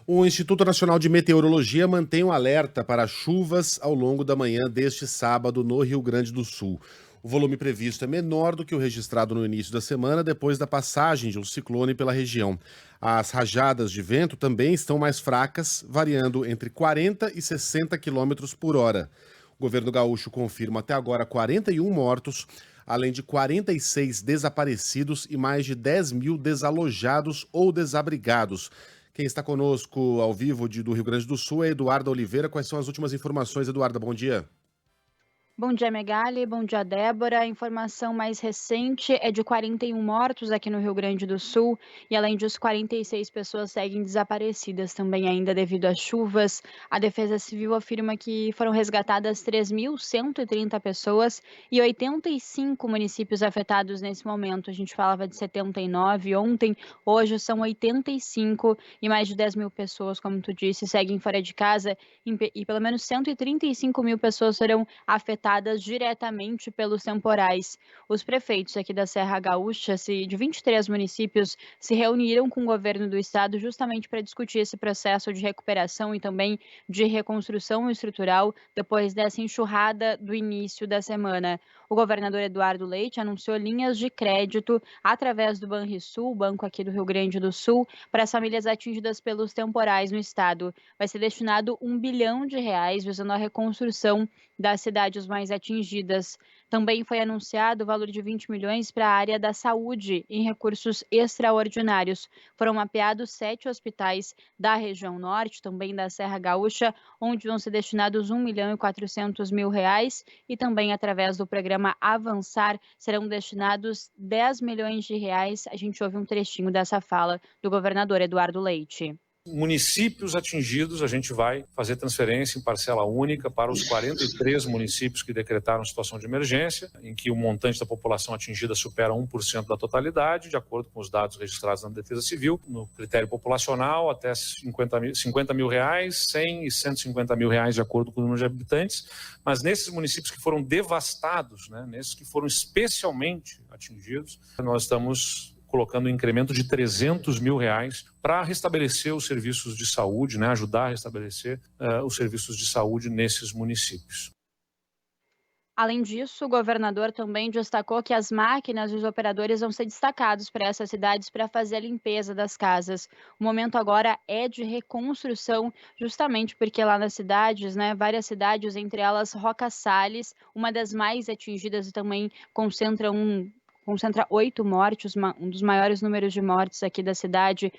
O Instituto Nacional de Meteorologia mantém um alerta para chuvas ao longo da manhã deste sábado no Rio Grande do Sul. O volume previsto é menor do que o registrado no início da semana, depois da passagem de um ciclone pela região. As rajadas de vento também estão mais fracas, variando entre 40 e 60 quilômetros por hora. O governo gaúcho confirma até agora 41 mortos, além de 46 desaparecidos e mais de 10 mil desalojados ou desabrigados. Quem está conosco ao vivo do Rio Grande do Sul é Eduarda Oliveira. Quais são as últimas informações, Eduarda? Bom dia. Bom dia, Megali. Bom dia, Débora. A informação mais recente é de 41 mortos aqui no Rio Grande do Sul e, além disso, 46 pessoas seguem desaparecidas também ainda devido às chuvas. A Defesa Civil afirma que foram resgatadas 3.130 pessoas e 85 municípios afetados nesse momento. A gente falava de 79 ontem, hoje são 85 e mais de 10 mil pessoas, como tu disse, seguem fora de casa e pelo menos 135 mil pessoas serão afetadas diretamente pelos temporais. Os prefeitos aqui da Serra Gaúcha, de 23 municípios, se reuniram com o governo do estado justamente para discutir esse processo de recuperação e também de reconstrução estrutural depois dessa enxurrada do início da semana. O governador Eduardo Leite anunciou linhas de crédito através do Banrisul, o banco aqui do Rio Grande do Sul, para as famílias atingidas pelos temporais no estado. Vai ser destinado R$ 1 bilhão visando a reconstrução das cidades mais atingidas. Também foi anunciado o valor de 20 milhões para a área da saúde em recursos extraordinários. Foram mapeados 7 hospitais da região norte, também da Serra Gaúcha, onde vão ser destinados R$ 1 milhão e 400 mil e também através do programa Avançar serão destinados R$ 10 milhões. A gente ouve um trechinho dessa fala do governador Eduardo Leite. Municípios atingidos, a gente vai fazer transferência em parcela única para os 43 municípios que decretaram situação de emergência, em que o montante da população atingida supera 1% da totalidade, de acordo com os dados registrados na Defesa Civil, no critério populacional, até 50 mil reais, 100 e 150 mil reais, de acordo com o número de habitantes. Mas nesses municípios que foram devastados, nesses que foram especialmente atingidos, nós estamos colocando um incremento de R$ 300 mil para restabelecer os serviços de saúde, ajudar a restabelecer os serviços de saúde nesses municípios. Além disso, o governador também destacou que as máquinas e os operadores vão ser destacados para essas cidades para fazer a limpeza das casas. O momento agora é de reconstrução, justamente porque lá nas cidades, várias cidades, entre elas Roca Sales, uma das mais atingidas e também concentra 8 mortes, um dos maiores números de mortes aqui da cidade,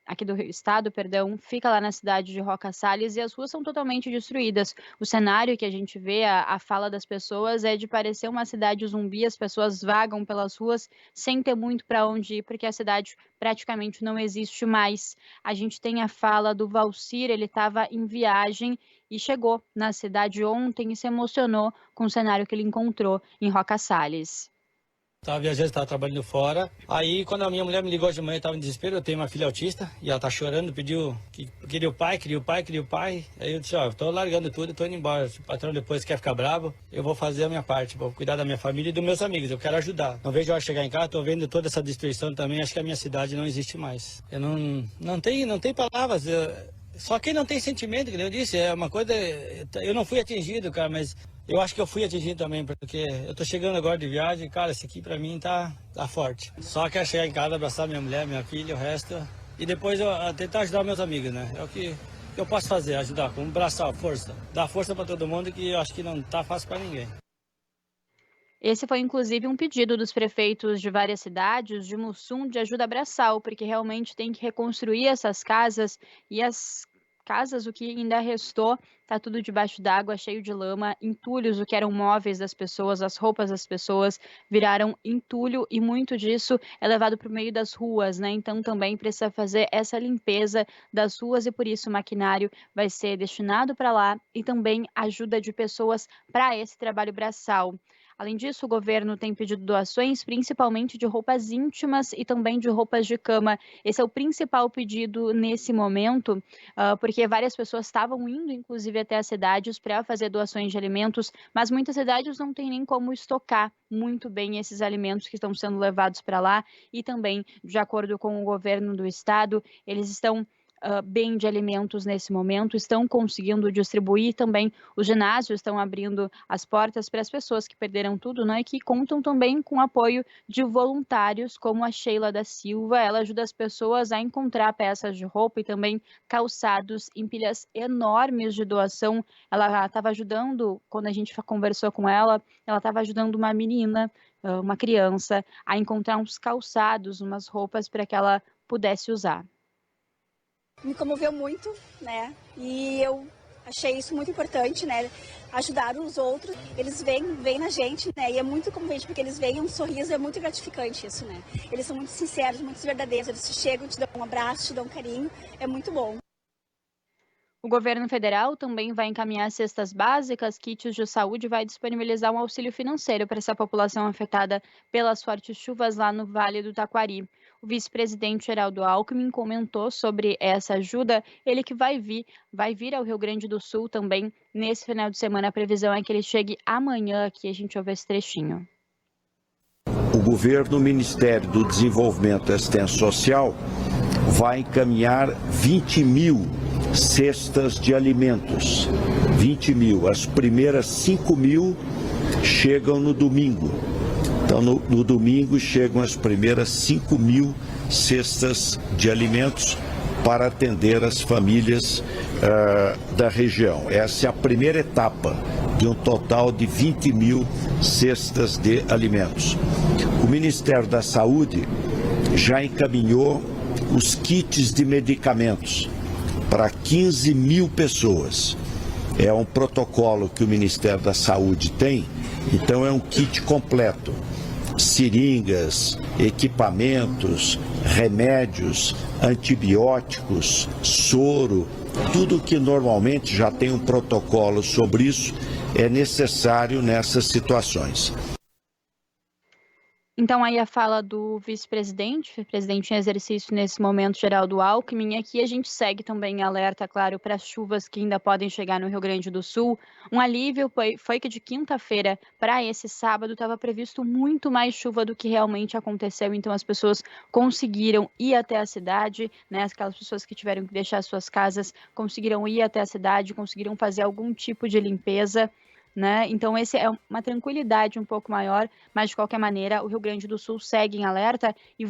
aqui do estado, fica lá na cidade de Roca Sales e as ruas são totalmente destruídas. O cenário que a gente vê, a fala das pessoas é de parecer uma cidade zumbi, as pessoas vagam pelas ruas sem ter muito para onde ir, porque a cidade praticamente não existe mais. A gente tem a fala do Valcir, ele estava em viagem e chegou na cidade ontem e se emocionou com o cenário que ele encontrou em Roca Sales. Estava viajando, estava trabalhando fora. Aí, quando a minha mulher me ligou de manhã, eu estava em desespero. Eu tenho uma filha autista e ela está chorando, pediu que queria o pai. Aí eu disse, estou largando tudo, estou indo embora. Se o patrão depois quer ficar bravo, eu vou fazer a minha parte, vou cuidar da minha família e dos meus amigos. Eu quero ajudar. Não vejo a hora de chegar em casa, estou vendo toda essa destruição também. Acho que a minha cidade não existe mais. Eu não tem palavras. Só quem não tem sentimento, que eu disse, é uma coisa... Eu não fui atingido, cara, mas... Eu acho que eu fui atingido também, porque eu tô chegando agora de viagem, cara, esse aqui pra mim tá forte. Só quero chegar em casa, abraçar minha mulher, minha filha, o resto, e depois eu tentar ajudar meus amigos, É o que eu posso fazer, ajudar, com braçar, força. Dar força pra todo mundo, que eu acho que não tá fácil pra ninguém. Esse foi, inclusive, um pedido dos prefeitos de várias cidades de Mussum de ajuda braçal, porque realmente tem que reconstruir essas casas e as casas, o que ainda restou, está tudo debaixo d'água, cheio de lama, entulhos, o que eram móveis das pessoas, as roupas das pessoas viraram entulho e muito disso é levado para o meio das ruas, Então também precisa fazer essa limpeza das ruas e por isso o maquinário vai ser destinado para lá e também ajuda de pessoas para esse trabalho braçal. Além disso, o governo tem pedido doações, principalmente de roupas íntimas e também de roupas de cama. Esse é o principal pedido nesse momento, porque várias pessoas estavam indo, inclusive, até as cidades para fazer doações de alimentos, mas muitas cidades não têm nem como estocar muito bem esses alimentos que estão sendo levados para lá e também, de acordo com o governo do estado, eles estão bem de alimentos nesse momento, estão conseguindo distribuir também. Os ginásios estão abrindo as portas para as pessoas que perderam tudo, né, e que contam também com o apoio de voluntários, como a Sheila da Silva. Ela ajuda as pessoas a encontrar peças de roupa e também calçados em pilhas enormes de doação. Ela estava ajudando, quando a gente conversou com ela estava ajudando uma menina, uma criança, a encontrar uns calçados, umas roupas para que ela pudesse usar. Me comoveu muito, né? E eu achei isso muito importante, né? Ajudar os outros, eles vêm na gente, né? E é muito comovente porque eles veem um sorriso, é muito gratificante isso, né? Eles são muito sinceros, muito verdadeiros, eles chegam, te dão um abraço, te dão um carinho, é muito bom. O governo federal também vai encaminhar cestas básicas, kits de saúde e vai disponibilizar um auxílio financeiro para essa população afetada pelas fortes chuvas lá no Vale do Taquari. O vice-presidente Geraldo Alckmin comentou sobre essa ajuda, ele que vai vir ao Rio Grande do Sul também nesse final de semana. A previsão é que ele chegue amanhã aqui, a gente ouve esse trechinho. O governo, o Ministério do Desenvolvimento e Assistência Social vai encaminhar 20 mil cestas de alimentos, 20 mil. As primeiras 5 mil chegam no domingo. Então, no domingo chegam as primeiras 5 mil cestas de alimentos para atender as famílias da região. Essa é a primeira etapa de um total de 20 mil cestas de alimentos. O Ministério da Saúde já encaminhou os kits de medicamentos para 15 mil pessoas. É um protocolo que o Ministério da Saúde tem, então é um kit completo. Seringas, equipamentos, remédios, antibióticos, soro, tudo que normalmente já tem um protocolo sobre isso é necessário nessas situações. Então, aí a fala do vice-presidente, presidente em exercício nesse momento, Geraldo Alckmin. Aqui a gente segue também em alerta, claro, para as chuvas que ainda podem chegar no Rio Grande do Sul. Um alívio foi que de quinta-feira para esse sábado estava previsto muito mais chuva do que realmente aconteceu, então as pessoas conseguiram ir até a cidade, né? Aquelas pessoas que tiveram que deixar suas casas conseguiram ir até a cidade, conseguiram fazer algum tipo de limpeza, né? Então, esse é uma tranquilidade um pouco maior, mas de qualquer maneira, o Rio Grande do Sul segue em alerta e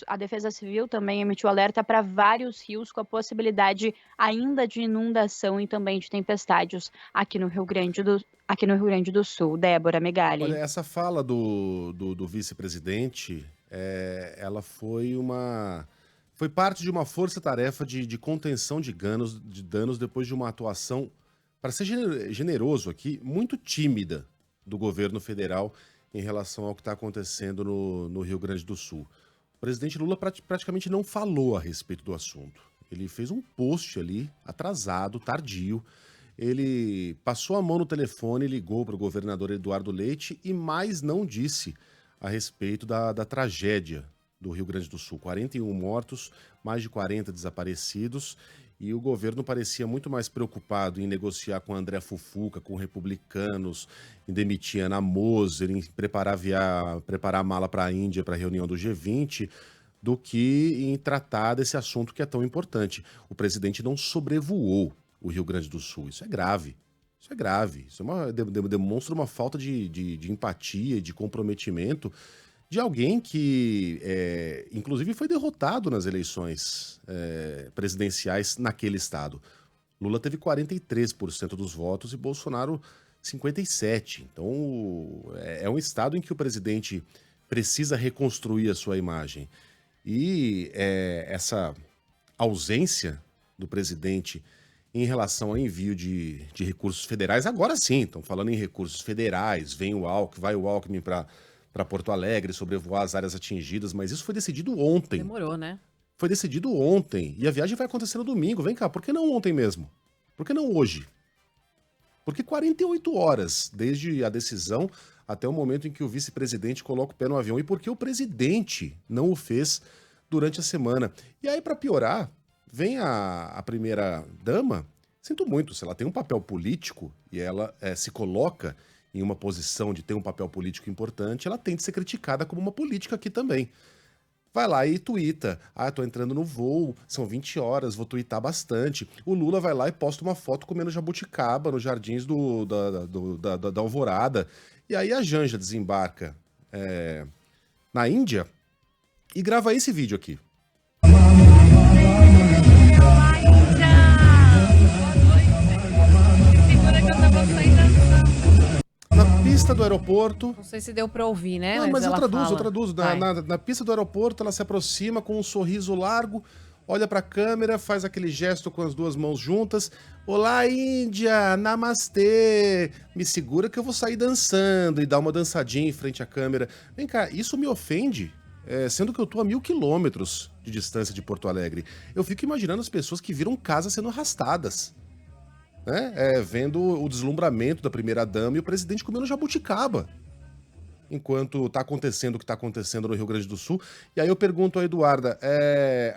a Defesa Civil também emitiu alerta para vários rios com a possibilidade ainda de inundação e também de tempestades aqui no Rio Grande do Sul. Débora Megali. Olha, essa fala do vice-presidente, ela foi parte de uma força-tarefa de contenção de danos depois de uma atuação, para ser generoso aqui, muito tímida do governo federal em relação ao que está acontecendo no Rio Grande do Sul. O presidente Lula praticamente não falou a respeito do assunto. Ele fez um post ali, atrasado, tardio. Ele passou a mão no telefone, ligou para o governador Eduardo Leite e mais não disse a respeito da tragédia do Rio Grande do Sul. 41 mortos, mais de 40 desaparecidos. E o governo parecia muito mais preocupado em negociar com André Fufuca, com republicanos, em demitir Ana Moser, em preparar a mala para a Índia para a reunião do G20, do que em tratar desse assunto que é tão importante. O presidente não sobrevoou o Rio Grande do Sul. Isso é grave. Isso é grave. Isso demonstra uma falta de empatia e de comprometimento de alguém que, inclusive, foi derrotado nas eleições presidenciais naquele estado. Lula teve 43% dos votos e Bolsonaro 57%. Então, é um estado em que o presidente precisa reconstruir a sua imagem. E essa ausência do presidente em relação ao envio de recursos federais, agora sim, estão falando em recursos federais, vai o Alckmin para Porto Alegre, sobrevoar as áreas atingidas, mas isso foi decidido ontem. Demorou, né? Foi decidido ontem, e a viagem vai acontecer no domingo. Vem cá, por que não ontem mesmo? Por que não hoje? Porque 48 horas, desde a decisão até o momento em que o vice-presidente coloca o pé no avião, e porque o presidente não o fez durante a semana. E aí, para piorar, vem a primeira-dama, sinto muito, se ela tem um papel político e ela se coloca em uma posição de ter um papel político importante, ela tem de ser criticada como uma política aqui também. vai lá e tuita. Tô entrando no voo, são 20 horas, vou tuitar bastante. O Lula vai lá e posta uma foto comendo jabuticaba nos jardins da Alvorada. E aí a Janja desembarca na Índia e grava esse vídeo aqui. Na pista do aeroporto... Não sei se deu pra ouvir, né? Não, mas eu ela traduzo. Na pista do aeroporto, ela se aproxima com um sorriso largo, olha pra câmera, faz aquele gesto com as duas mãos juntas. Olá, Índia! Namastê! Me segura que eu vou sair dançando, e dá uma dançadinha em frente à câmera. Vem cá, isso me ofende, sendo que eu tô a 1000 quilômetros de distância de Porto Alegre. Eu fico imaginando as pessoas que viram casa sendo arrastadas, né? Vendo o deslumbramento da primeira-dama e o presidente comendo jabuticaba, enquanto tá acontecendo o que tá acontecendo no Rio Grande do Sul. E aí eu pergunto a Eduarda,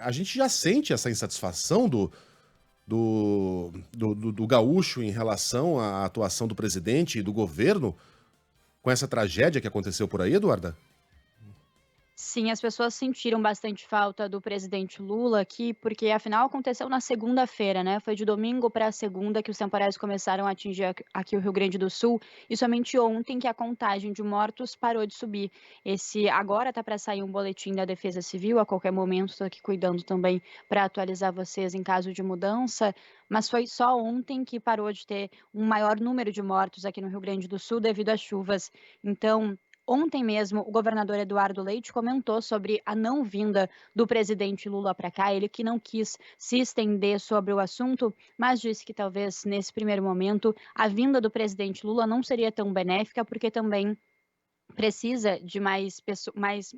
a gente já sente essa insatisfação do gaúcho em relação à atuação do presidente e do governo com essa tragédia que aconteceu por aí, Eduarda? Sim, as pessoas sentiram bastante falta do presidente Lula aqui, porque afinal aconteceu na segunda-feira, né? Foi de domingo para segunda que os temporais começaram a atingir aqui o Rio Grande do Sul, e somente ontem que a contagem de mortos parou de subir. Agora tá para sair um boletim da Defesa Civil, a qualquer momento estou aqui cuidando também para atualizar vocês em caso de mudança, mas foi só ontem que parou de ter um maior número de mortos aqui no Rio Grande do Sul devido às chuvas. Então, ontem mesmo, o governador Eduardo Leite comentou sobre a não vinda do presidente Lula para cá, ele que não quis se estender sobre o assunto, mas disse que talvez nesse primeiro momento a vinda do presidente Lula não seria tão benéfica, porque também precisa de mais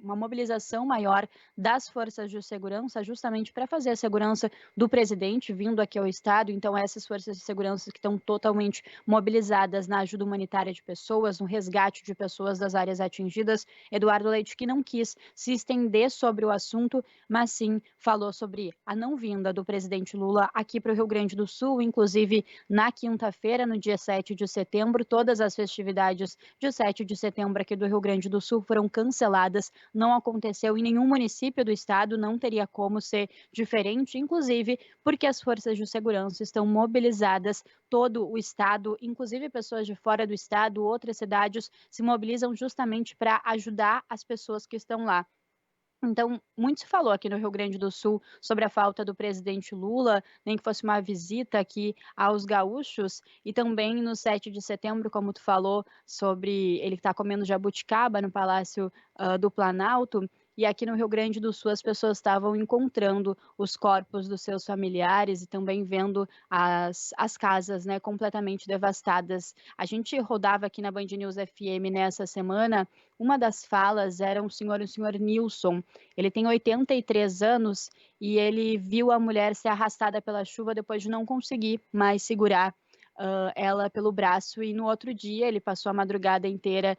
uma mobilização maior das forças de segurança, justamente para fazer a segurança do presidente vindo aqui ao estado. Então, essas forças de segurança que estão totalmente mobilizadas na ajuda humanitária de pessoas, no resgate de pessoas das áreas atingidas. Eduardo Leite, que não quis se estender sobre o assunto, mas sim falou sobre a não vinda do presidente Lula aqui para o Rio Grande do Sul, inclusive na quinta-feira, no dia 7 de setembro, todas as festividades de 7 de setembro aqui do Rio Grande do Sul foram canceladas, não aconteceu em nenhum município do estado, não teria como ser diferente, inclusive porque as forças de segurança estão mobilizadas, todo o estado, inclusive pessoas de fora do estado, outras cidades se mobilizam justamente para ajudar as pessoas que estão lá. Então, muito se falou aqui no Rio Grande do Sul sobre a falta do presidente Lula, nem que fosse uma visita aqui aos gaúchos, e também no 7 de setembro, como tu falou, sobre ele que está comendo jabuticaba no Palácio do Planalto. E aqui no Rio Grande do Sul as pessoas estavam encontrando os corpos dos seus familiares e também vendo as casas, né, completamente devastadas. A gente rodava aqui na Band News FM nessa semana, uma das falas era o senhor Nilson. Ele tem 83 anos e ele viu a mulher ser arrastada pela chuva depois de não conseguir mais segurar ela pelo braço, e no outro dia ele passou a madrugada inteira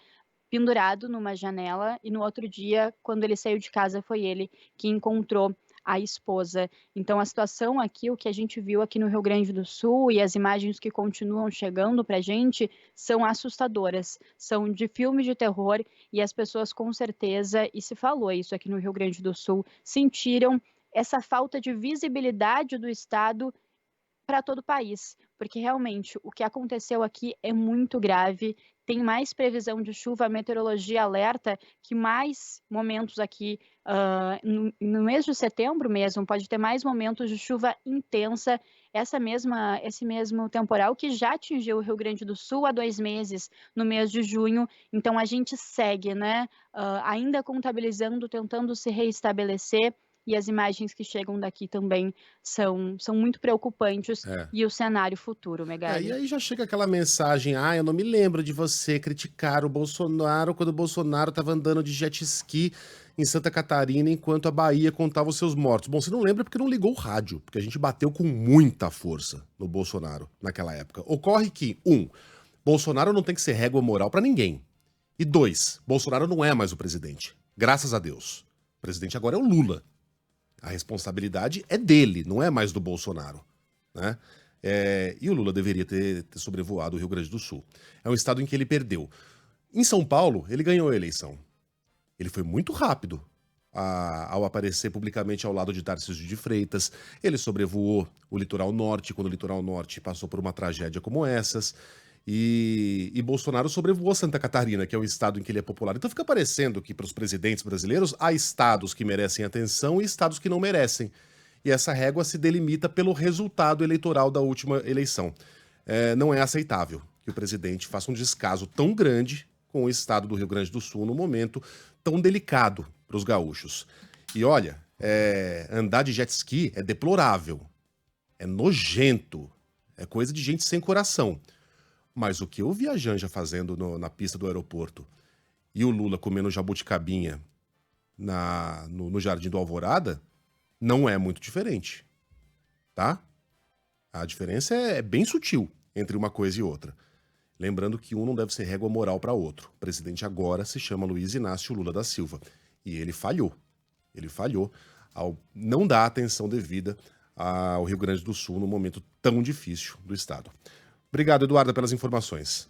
pendurado numa janela, e no outro dia, quando ele saiu de casa, foi ele que encontrou a esposa. Então, a situação aqui, o que a gente viu aqui no Rio Grande do Sul e as imagens que continuam chegando para a gente são assustadoras, são de filmes de terror, e as pessoas com certeza, e se falou isso aqui no Rio Grande do Sul, sentiram essa falta de visibilidade do Estado para todo o país, porque realmente o que aconteceu aqui é muito grave. Tem mais previsão de chuva, a meteorologia alerta que mais momentos aqui, no mês de setembro mesmo, pode ter mais momentos de chuva intensa, esse mesmo temporal que já atingiu o Rio Grande do Sul há 2 meses, no mês de junho. Então a gente segue, né, ainda contabilizando, tentando se reestabelecer, e as imagens que chegam daqui também são muito preocupantes, e o cenário futuro, Megali. E aí já chega aquela mensagem, eu não me lembro de você criticar o Bolsonaro quando o Bolsonaro estava andando de jet ski em Santa Catarina enquanto a Bahia contava os seus mortos. Bom, você não lembra porque não ligou o rádio, porque a gente bateu com muita força no Bolsonaro naquela época. Ocorre que, 1, Bolsonaro não tem que ser régua moral para ninguém. E 2, Bolsonaro não é mais o presidente. Graças a Deus. O presidente agora é o Lula. A responsabilidade é dele, não é mais do Bolsonaro, né? E o Lula deveria ter sobrevoado o Rio Grande do Sul. É um estado em que ele perdeu. Em São Paulo, ele ganhou a eleição. Ele foi muito rápido ao aparecer publicamente ao lado de Tarcísio de Freitas. Ele sobrevoou o litoral norte, quando o litoral norte passou por uma tragédia como essas. E Bolsonaro sobrevoou Santa Catarina, que é um estado em que ele é popular. Então fica parecendo que para os presidentes brasileiros há estados que merecem atenção e estados que não merecem. E essa régua se delimita pelo resultado eleitoral da última eleição. Não é aceitável que o presidente faça um descaso tão grande com o estado do Rio Grande do Sul num momento tão delicado para os gaúchos. E olha, andar de jet ski é deplorável, é nojento, é coisa de gente sem coração. Mas o que eu vi a Janja fazendo na pista do aeroporto e o Lula comendo jabuticabinha no Jardim do Alvorada não é muito diferente, tá? A diferença é bem sutil entre uma coisa e outra. Lembrando que um não deve ser régua moral para outro. O presidente agora se chama Luiz Inácio Lula da Silva. E ele falhou. Ele falhou ao não dar atenção devida ao Rio Grande do Sul num momento tão difícil do estado. Obrigado, Eduarda, pelas informações.